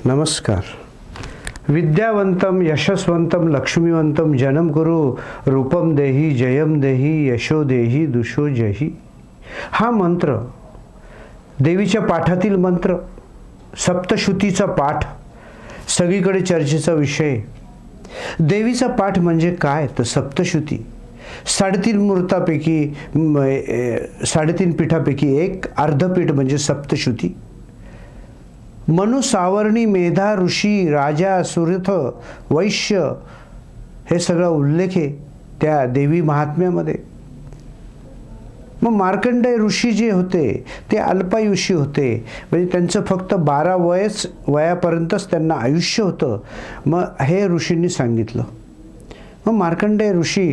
नमस्कार. विद्यावंतम यशस्वंतम लक्ष्मीवंतम जनम कुरु रूपम देहि जयम देहि यशो देहि दुषो जहि. हा मंत्र देवीच्या पाठातील मंत्र, सप्तश्रुतीचा पाठ, सगळीकडे चर्चेचा विषय. देवीचा पाठ म्हणजे काय तर सप्तश्रुती, 3.5 मूर्तापैकी 3.5 पीठापैकी एक अर्धपीठ म्हणजे सप्तश्रुती. मनु, सावर्णी, मेधा, ऋषी, राजा, सुरथ, वैश्य हे सगळं उल्लेख आहे त्या देवी महात्म्यामध्ये. मग मार्कंडेय ऋषी जे होते ते अल्पायुषी होते, म्हणजे त्यांचं फक्त 12 वयापर्यंतच त्यांना आयुष्य होतं. मग हे ऋषींनी सांगितलं. मग मार्कंडेय ऋषी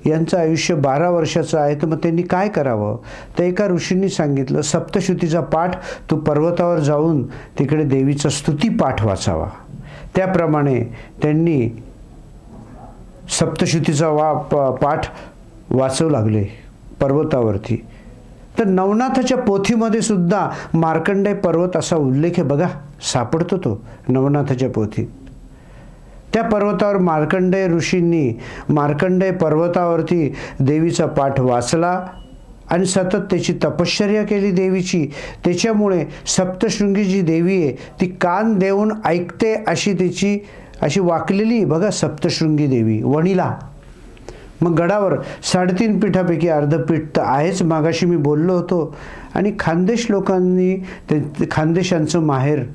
यांचं आयुष्य 12 वर्षाचं आहे, तर मग त्यांनी काय करावं. तर एका ऋषींनी सांगितलं, सप्तश्रुतीचा पाठ तू पर्वतावर जाऊन तिकडे देवीचा स्तुती पाठ वाचावा. त्याप्रमाणे त्यांनी सप्तश्रुतीचा पाठ वाचू लागले पर्वतावरती. तर नवनाथाच्या पोथीमध्ये सुद्धा मार्कंडेय पर्वत असा उल्लेख आहे बघा, सापडतो तो नवनाथाच्या पोथीत. त्या पर्वतावर मार्कंडेय ऋषींनी मार्कंडेय पर्वतावरती देवीचा पाठ वाचला आणि सतत त्याची तपश्चर्या केली देवीची. त्याच्यामुळे सप्तशृंगी जी देवी आहे ती कान देऊन ऐकते अशी त्याची अशी वाकलेली बघा सप्तशृंगी देवी वणीला. मग गडावर 3.5 पीठापैकी अर्धपीठ तर आहेच, मागाशी मी बोललो होतो. आणि खानदेश लोकांनी खानदेशांचं माहेर,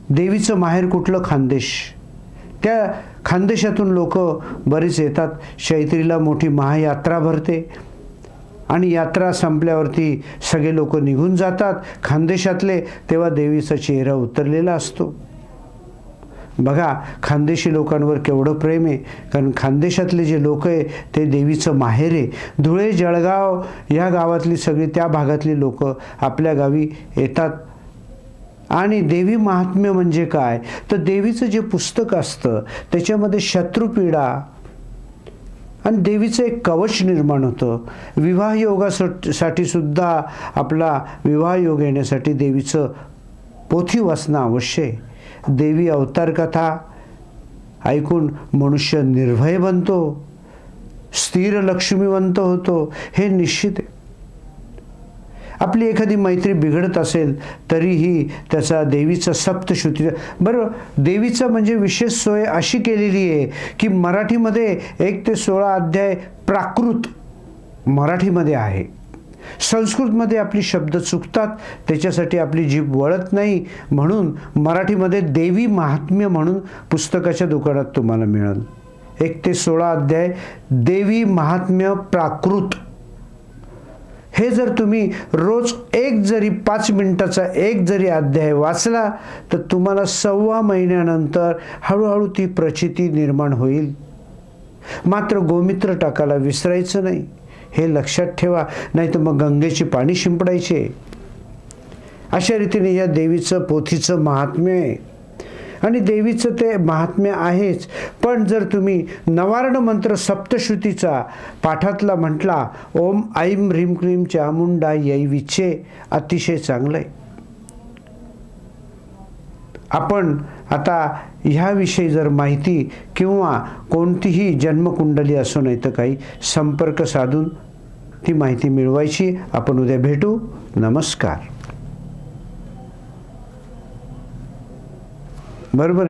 देवीचं माहेर कुठलं खानदेश. त्या खानदेशातून लोक बरेच येतात. चैत्रीला मोठी महायात्रा भरते आणि यात्रा संपल्यावरती सगळे लोक निघून जातात खानदेशातले, तेव्हा देवीचा चेहरा उतरलेला असतो. बघा खानदेशी लोकांवर केवढं प्रेम आहे, कारण खानदेशातले जे लोक आहे ते देवीचं माहेर आहे. धुळे, जळगाव या गावातली सगळी त्या भागातली लोक आपल्या गावी येतात. आणि देवी महात्म्य म्हणजे काय तर देवीचं जे पुस्तक असतं त्याच्यामध्ये शत्रुपीडा आणि देवीचं एक कवच निर्माण होतं. विवाह योगासाठी सुद्धा आपला विवाह योग येण्यासाठी देवीचं पोथी वाचणं आवश्यक आहे. देवी अवतार कथा ऐकून मनुष्य निर्भय बनतो, स्थिर लक्ष्मीवंत होतो, हे निश्चित आहे. आपली एखादी मैत्री बिघडत असेल तरीही त्याचा देवीचा सप्तश्रुती बरं. देवीचं म्हणजे विशेष सोय अशी केलेली आहे की मराठीमध्ये 1 ते 16 अध्याय प्राकृत मराठीमध्ये आहे. संस्कृतमध्ये आपली शब्द चुकतात, त्याच्यासाठी आपली जीभ वळत नाही. म्हणून मराठीमध्ये देवी महात्म्य म्हणून पुस्तकाच्या दुकानात तुम्हाला मिळेल. 1 ते 16 अध्याय देवी महात्म्य प्राकृत. हे जर तुम्ही रोज 5 मिनिटाचा एक जरी अध्याय वाचला तर तुम्हाला 1.25 महिन्यानंतर हळूहळू ती प्रचिती निर्माण होईल. मात्र गोमित्र टाकायला विसरायचं नाही, हे लक्षात ठेवा, नाही तर मग गंगेची पाणी शिंपडायचे. अशा रीतीने या देवीचं पोथीचं महात्म्य आहे आणि देवीचं ते महात्म्य आहेच. पण जर तुम्ही नवारण मंत्र सप्तश्रुतीचा पाठातला म्हटला, ओम ऐं ह्रीं क्लीं चामुंडा यै विचे, अतिशय चांगलं आहे. आपण आता ह्याविषयी जर माहिती किंवा कोणतीही जन्मकुंडली असो नाही तर काही संपर्क साधून ती माहिती मिळवायची. आपण उद्या भेटू. नमस्कार. बरोबर.